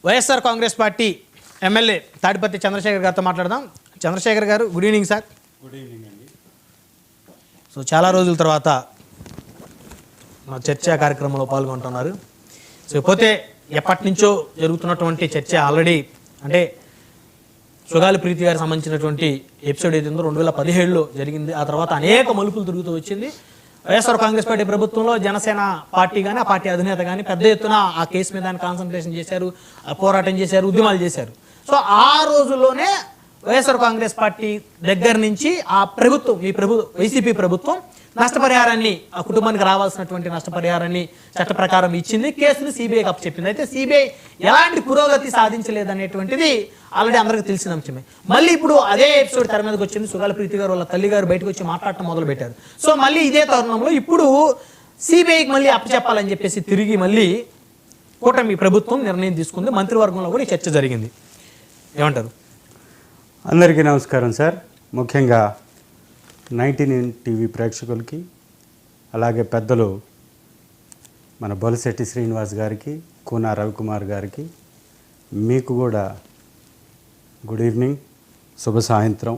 YSR Congress party MLA Tadipatri Chandrasekhar గారితో మాట్లాడదాం. చంద్రశేఖర్ గారు, good evening sir. Good evening అండి. సో చాలా రోజుల తర్వాత మా చర్చా కార్యక్రమంలో పాల్గొంటున్నారు. సో పోతే ఎప్పటి నుంచో జరుగుతున్నటువంటి చర్చ ఆల్రెడీ అంటే సుగాలి ప్రీతి గారికి సంబంధించినటువంటి ఎపిసోడ్ ఏదైందో 2017లో జరిగింది. ఆ తర్వాత అనేక మలుపులు తిరుగుతూ వచ్చింది. వైఎస్ఆర్ కాంగ్రెస్ పార్టీ ప్రభుత్వంలో జనసేన పార్టీ కానీ ఆ పార్టీ అధినేత కానీ పెద్ద ఎత్తున ఆ కేసు మీద కాన్సన్ట్రేషన్ చేశారు, పోరాటం చేశారు, ఉద్యమాలు చేశారు. సో ఆ రోజుల్లోనే వైఎస్ఆర్ కాంగ్రెస్ పార్టీ దగ్గర నుంచి ఆ ప్రభుత్వం వైసీపీ ప్రభుత్వం నష్టపరిహారాన్ని ఆ కుటుంబానికి రావాల్సినటువంటి నష్టపరిహారాన్ని చట్ట ప్రకారం ఇచ్చింది. కేసును సిబిఐకి అప్పచెప్పింది. అయితే సిబిఐ ఎలాంటి పురోగతి సాధించలేదనేటువంటిది ఆల్రెడీ అందరికీ తెలిసిన అంశమే. మళ్ళీ ఇప్పుడు అదే ఎపిసోడ్ తెర మీదకి వచ్చింది. సుగాలి ప్రీతి గారు వాళ్ళ తల్లి గారు బయటకు వచ్చి మాట్లాడటం మొదలు పెట్టారు. సో మళ్ళీ ఇదే తరుణంలో ఇప్పుడు సిబిఐకి మళ్ళీ అప్పచెప్పాలని చెప్పేసి తిరిగి మళ్ళీ కూటమి ప్రభుత్వం నిర్ణయం తీసుకుంది. మంత్రివర్గంలో కూడా ఈ చర్చ జరిగింది. ఏమంటారు? అందరికీ నమస్కారం సార్. ముఖ్యంగా 19 టీవీ ప్రేక్షకులకి, అలాగే పెద్దలు మన బొలిశెట్టి శ్రీనివాస్ గారికి, కూనా రవికుమార్ గారికి, మీకు కూడా గుడ్ ఈవినింగ్, శుభ సాయంత్రం.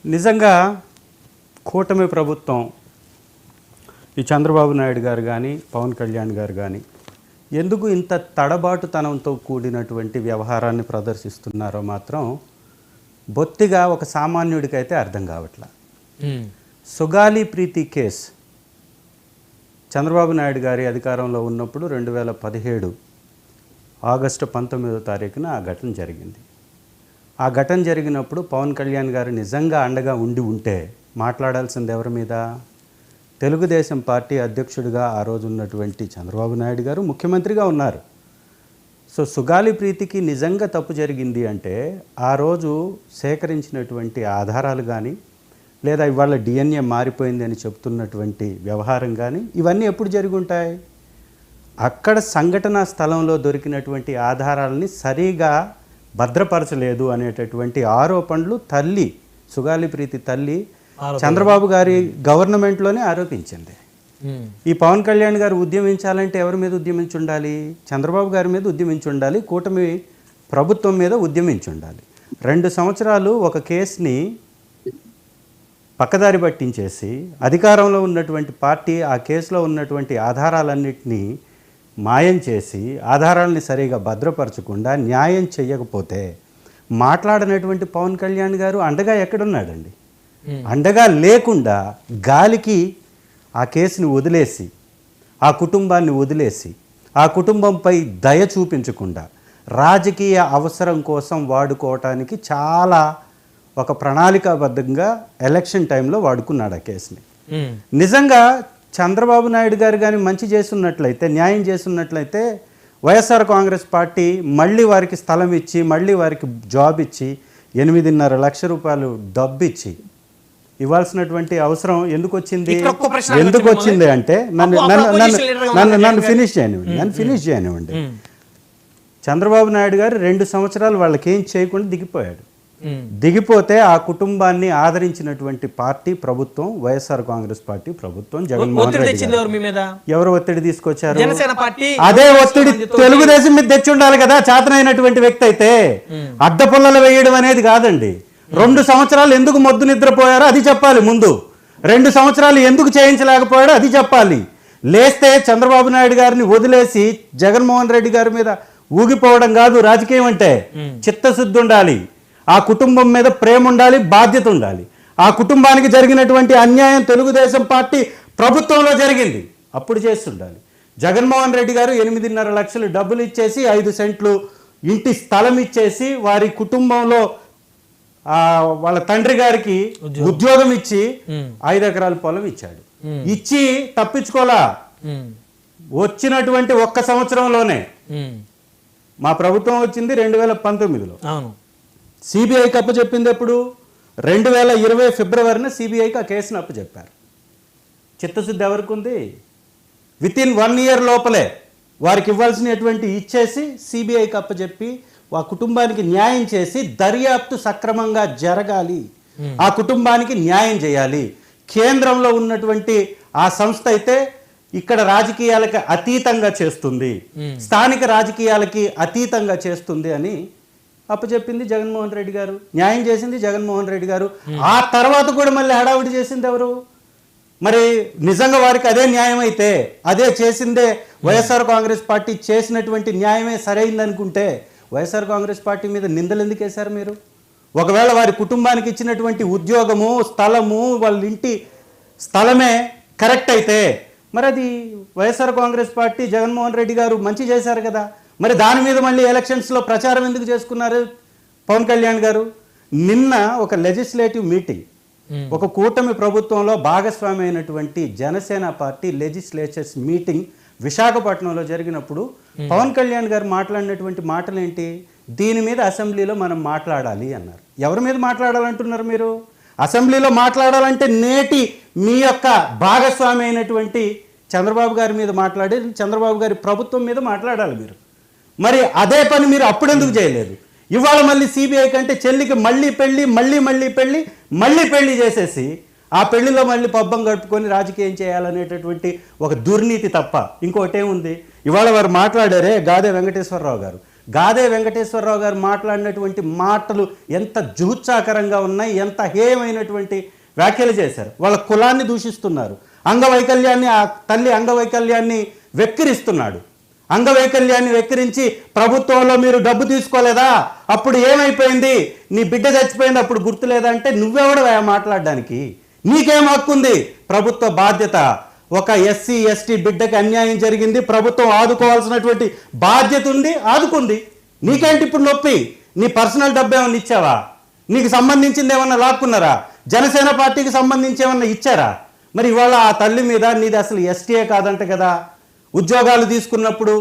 నిజంగా కూటమి ప్రభుత్వం ఈ చంద్రబాబు నాయుడు గారు కానీ పవన్ కళ్యాణ్ గారు కానీ ఎందుకు ఇంత తడబాటుతనంతో కూడినటువంటి వ్యవహారాన్ని ప్రదర్శిస్తున్నారో మాత్రం బొత్తిగా ఒక సామాన్యుడికైతే అర్థం కావట్లా. సుగాలి ప్రీతి కేస్ చంద్రబాబు నాయుడు గారి అధికారంలో ఉన్నప్పుడు 2017 ఆగస్టు 19వ తారీఖున ఆ ఘటన జరిగింది. ఆ ఘటన జరిగినప్పుడు పవన్ కళ్యాణ్ గారు నిజంగా అండగా ఉంటే మాట్లాడాల్సింది ఎవరి మీద? తెలుగుదేశం పార్టీ అధ్యక్షుడిగా ఆ రోజు ఉన్నటువంటి చంద్రబాబు నాయుడు గారు ముఖ్యమంత్రిగా ఉన్నారు. సో సుగాలి ప్రీతికి నిజంగా తప్పు జరిగింది అంటే ఆ రోజు సేకరించినటువంటి ఆధారాలు కానీ, లేదా ఇవాళ డిఎన్ఏ మారిపోయింది అని చెప్తున్నటువంటి వ్యవహారం కానీ, ఇవన్నీ ఎప్పుడు జరిగి ఉంటాయి? అక్కడ సంఘటనా స్థలంలో దొరికినటువంటి ఆధారాలని సరిగా భద్రపరచలేదు అనేటటువంటి ఆరోపణలు తల్లి, సుగాలి ప్రీతి తల్లి చంద్రబాబు గారి గవర్నమెంట్లోనే ఆరోపించింది. ఈ పవన్ కళ్యాణ్ గారు ఉద్యమించాలంటే ఎవరి మీద ఉద్యమించి ఉండాలి? చంద్రబాబు గారి మీద ఉద్యమించి ఉండాలి, కూటమి ప్రభుత్వం మీద ఉద్యమించి ఉండాలి. 2 సంవత్సరాలు ఒక కేసుని పక్కదారి పట్టించేసి అధికారంలో ఉన్నటువంటి పార్టీ ఆ కేసులో ఉన్నటువంటి ఆధారాలన్నింటినీ మాయం చేసి ఆధారాలని సరిగా భద్రపరచకుండా న్యాయం చేయకపోతే మాట్లాడినటువంటి పవన్ కళ్యాణ్ గారు అండగా ఎక్కడున్నాడండి? అండగా లేకుండా గాలికి ఆ కేసుని వదిలేసి, ఆ కుటుంబాన్ని వదిలేసి, ఆ కుటుంబంపై దయ చూపించకుండా రాజకీయ అవసరం కోసం వాడుకోవటానికి చాలా ఒక ప్రణాళికాబద్ధంగా ఎలక్షన్ టైంలో వాడుకున్నాడు ఆ కేసుని. నిజంగా చంద్రబాబు నాయుడు గారు కానీ మంచి చేస్తున్నట్లయితే, న్యాయం చేస్తున్నట్లయితే వైఎస్ఆర్ కాంగ్రెస్ పార్టీ మళ్ళీ వారికి స్థలం ఇచ్చి, మళ్ళీ వారికి జాబ్ ఇచ్చి 8.5 లక్షల రూపాయలు డబ్బిచ్చి ఇవ్వాల్సినటువంటి అవసరం ఎందుకు వచ్చింది? ఎందుకు వచ్చింది అంటే నన్ను ఫినిష్ చేయనివ్వండి. చంద్రబాబు నాయుడు గారు 2 సంవత్సరాలు వాళ్ళకేం చేయకుండా దిగిపోయాడు. దిగిపోతే ఆ కుటుంబాన్ని ఆదరించినటువంటి పార్టీ ప్రభుత్వం వైఎస్ఆర్ కాంగ్రెస్ పార్టీ ప్రభుత్వం, జగన్మోహన్ రెడ్డి. ఎవరు ఒత్తిడి తీసుకొచ్చారు? అదే ఒత్తిడి తెలుగుదేశం మీద తెచ్చి ఉండాలి కదా. చేతనైనటువంటి వ్యక్తి అయితే అడ్డపుల్లలు వేయడం అనేది కాదండి. 2 సంవత్సరాలు ఎందుకు మొద్దు నిద్రపోయారో అది చెప్పాలి ముందు. 2 సంవత్సరాలు ఎందుకు చేయించలేకపోయాడో అది చెప్పాలి. లేస్తే చంద్రబాబు నాయుడు గారిని వదిలేసి జగన్మోహన్ రెడ్డి గారి మీద ఊగిపోవడం కాదు రాజకీయం అంటే. చిత్తశుద్ధి ఉండాలి, ఆ కుటుంబం మీద ప్రేమ ఉండాలి, బాధ్యత ఉండాలి. ఆ కుటుంబానికి జరిగినటువంటి అన్యాయం తెలుగుదేశం పార్టీ ప్రభుత్వంలో జరిగింది, అప్పుడు చేస్తుండాలి. జగన్మోహన్ రెడ్డి గారు 8.5 లక్షలు డబ్బులు ఇచ్చేసి 5 సెంట్లు ఇంటి స్థలం ఇచ్చేసి వారి కుటుంబంలో వాళ్ళ తండ్రి గారికి ఉద్యోగం ఇచ్చి 5 ఎకరాల పొలం ఇచ్చాడు. ఇచ్చి తప్పించుకోలా. వచ్చినటువంటి 1 సంవత్సరంలోనే మా ప్రభుత్వం వచ్చింది 2019లో. సిబిఐకి అప్పచెప్పింది ఎప్పుడు? 2020 ఫిబ్రవరిన సిబిఐకి ఆ కేసును అప్పచెప్పారు. చిత్తశుద్ధి ఎవరికి ఉంది? వితిన్ 1 ఇయర్ లోపలే వారికి ఇవ్వాల్సినటువంటి ఇచ్చేసి సిబిఐకి అప్పచెప్పి ఆ కుటుంబానికి న్యాయం చేసి దర్యాప్తు సక్రమంగా జరగాలి, ఆ కుటుంబానికి న్యాయం చేయాలి. కేంద్రంలో ఉన్నటువంటి ఆ సంస్థ అయితే ఇక్కడ రాజకీయాలకి అతీతంగా చేస్తుంది, స్థానిక రాజకీయాలకి అతీతంగా చేస్తుంది అని అప్పచెప్పింది జగన్మోహన్ రెడ్డి గారు, న్యాయం చేసింది జగన్మోహన్ రెడ్డి గారు. ఆ తర్వాత కూడా మళ్ళీ హడావుడి చేసింది ఎవరు? మరి నిజంగా వారికి అదే న్యాయం అయితే, అదే చేసిందే వైఎస్ఆర్ కాంగ్రెస్ పార్టీ చేసినటువంటి న్యాయమే సరైంది అనుకుంటే వైఎస్ఆర్ కాంగ్రెస్ పార్టీ మీద నిందలు ఎందుకు వేశారు మీరు? ఒకవేళ వారి కుటుంబానికి ఇచ్చినటువంటి ఉద్యోగము, స్థలము, వాళ్ళ ఇంటి స్థలమే కరెక్ట్ అయితే మరి అది వైఎస్ఆర్ కాంగ్రెస్ పార్టీ, జగన్మోహన్ రెడ్డి గారు మంచి చేశారు కదా. మరి దాని మీద మళ్ళీ ఎలక్షన్స్లో ప్రచారం ఎందుకు చేసుకున్నారు పవన్ కళ్యాణ్ గారు? నిన్న ఒక లెజిస్లేటివ్ మీటింగ్, ఒక కూటమి ప్రభుత్వంలో భాగస్వామి అయినటువంటి జనసేన పార్టీ లెజిస్లేచర్స్ మీటింగ్ విశాఖపట్నంలో జరిగినప్పుడు పవన్ కళ్యాణ్ గారు మాట్లాడినటువంటి మాటలు ఏంటి? దీని మీద అసెంబ్లీలో మనం మాట్లాడాలి అన్నారు. ఎవరి మీద మాట్లాడాలంటున్నారు మీరు? అసెంబ్లీలో మాట్లాడాలంటే నేటి మీ యొక్క భాగస్వామి అయినటువంటి చంద్రబాబు గారి మీద మాట్లాడి, చంద్రబాబు గారి ప్రభుత్వం మీద మాట్లాడాలి మీరు. మరి అదే పని మీరు అప్పుడెందుకు చేయలేదు? ఇవాళ మళ్ళీ సిబిఐ కంటే చెల్లికి మళ్ళీ పెళ్ళి, మళ్ళీ పెళ్ళి చేసేసి ఆ పెళ్లిలో మళ్ళీ పబ్బం గడుపుకొని రాజకీయం చేయాలనేటటువంటి ఒక దుర్నీతి తప్ప ఇంకోటి ఏముంది? ఇవాళ వారు మాట్లాడారే గాదే వెంకటేశ్వరరావు గారు మాట్లాడినటువంటి మాటలు ఎంత జుగుత్సాకరంగా ఉన్నాయి, ఎంత హేయమైనటువంటి వ్యాఖ్యలు చేశారు. వాళ్ళ కులాన్ని దూషిస్తున్నారు, అంగవైకల్యాన్ని, ఆ తల్లి అంగవైకల్యాన్ని వెక్కిరిస్తున్నాడు. అంగవైకల్యాన్ని వెక్కిరించి ప్రభుత్వంలో మీరు డబ్బు తీసుకోలేదా, అప్పుడు ఏమైపోయింది, నీ బిడ్డ చచ్చిపోయింది అప్పుడు గుర్తులేదా అంటే నువ్వెవడవా మాట్లాడడానికి? నీకేం హక్కుంది? ప్రభుత్వ బాధ్యత. ఒక ఎస్సీ ఎస్టీ బిడ్డకి అన్యాయం జరిగింది, ప్రభుత్వం ఆదుకోవాల్సినటువంటి బాధ్యత ఉంది, ఆదుకుంది. నీకేంటి ఇప్పుడు నొప్పి? నీ పర్సనల్ డబ్బు ఏమన్నా ఇచ్చావా? నీకు సంబంధించింది ఏమన్నా లాక్కున్నారా? జనసేన పార్టీకి సంబంధించి ఏమన్నా ఇచ్చారా? మరి ఇవాళ ఆ తల్లి మీద నీది అసలు ఎస్టీఏ కాదంట కదా, ఉద్యోగాలు తీసుకున్నప్పుడు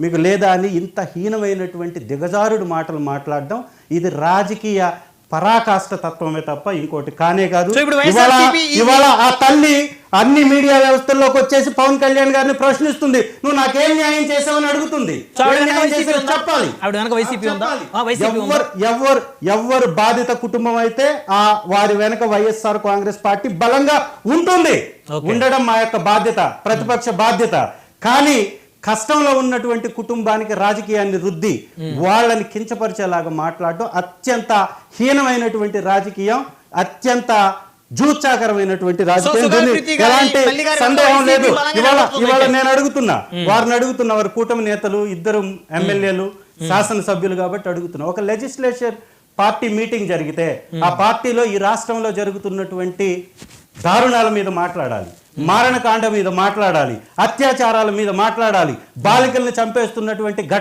మీకు లేదా అని ఇంత హీనమైనటువంటి దిగజారుడు మాటలు మాట్లాడడం ఇది రాజకీయ పరాకాష్ట తత్వమే తప్ప ఇంకోటి కానే కాదు. ఇవాళ ఆ తల్లి అన్ని మీడియా వ్యవస్థల్లోకి వచ్చేసి పవన్ కళ్యాణ్ గారిని ప్రశ్నిస్తుంది, నువ్వు నాకేం న్యాయం చేసావని అడుగుతుంది. చెప్పాలి. ఎవరు బాధిత కుటుంబం అయితే ఆ వారి వెనక వైఎస్ఆర్ కాంగ్రెస్ పార్టీ బలంగా ఉంటుంది, ఉండడం మా యొక్క బాధ్యత, ప్రతిపక్ష బాధ్యత. కానీ కష్టంలో ఉన్నటువంటి కుటుంబానికి రాజకీయాన్ని రుద్ది వాళ్ళని కించపరిచేలాగా మాట్లాడడం అత్యంత హీనమైనటువంటి రాజకీయం, అత్యంత జూత్సాకరమైనటువంటి రాజకీయం. ఎలాంటి సందేహం లేదు. ఇవాళ నేను అడుగుతున్నా, వారిని అడుగుతున్నా, వారి కూటమి నేతలు, ఇద్దరు ఎమ్మెల్యేలు, శాసనసభ్యులు కాబట్టి అడుగుతున్నా, ఒక లెజిస్లేచర్ పార్టీ మీటింగ్ జరిగితే ఆ పార్టీలో ఈ రాష్ట్రంలో జరుగుతున్నటువంటి దారుణాల మీద మాట్లాడాలి, మారణకాండ మీద మాట్లాడాలి, అత్యాచారాల మీద మాట్లాడాలి, బాలికల్ని చంపేస్తున్నటువంటి ఘటన